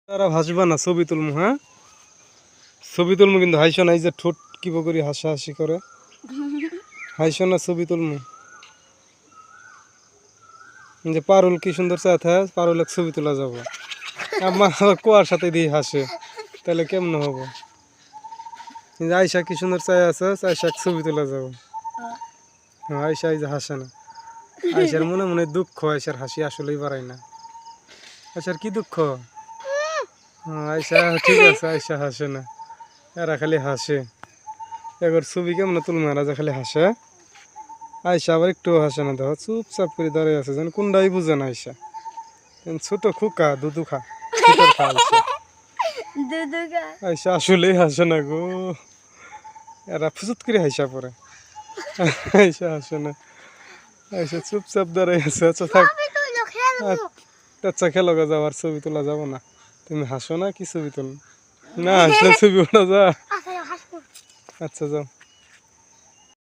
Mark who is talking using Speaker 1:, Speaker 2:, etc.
Speaker 1: তারা হাসবা না, ছবি তুলমু। হ্যাঁ, ছবি তুলমু, কিন্তু হাইসো না। এই যে ঠোঁট কি করি হাসাহাসি করে, হাইসো না, ছবি তুলমু। যে পারুল কি সুন্দর চায় থাকে, পারুল এক ছবি তোলা যাবো। আমার কুয়ার সাথে দিয়ে হাসে, তাহলে কেমন হবো? আয়সা কি সুন্দর চায় আছে, আয়সা এক ছবি তোলা যাবো। হ্যাঁ, আয়সা এই যে হাসে না। আয়সার মনে মনে দুঃখ, আয়সার হাসি আসলেই বাড়ায় না। আয়সার কি দুঃখ? আয়সা ঠিক আছে, আয়সা হাসে না, এরা খালি হাসে। এবার ছবি কেমন তুলমু, এরা যে খালি হাসে। আয়সা আবার একটু হাসে না, দেখো চুপচাপ করে দাঁড়িয়ে আছে, যেন কোনটাই বুঝে না আয়সা। ছোট খুকা দুধু খা, ছোটর খা আয়সা। আয়সা আসলেই হাসে না গো, এরা ফুসুত করে হাসা পড়ে। আয়সা হাসে না, আয়সা চুপচাপ দাঁড়াই আছে। আচ্ছা থাক, আচ্ছা খেলো গা, যাও, আর ছবি তোলা যাবো না। তুমি হাসো না, কি ছবি তুল না, হাসলে ছবি ওঠা যা। আচ্ছা যাও।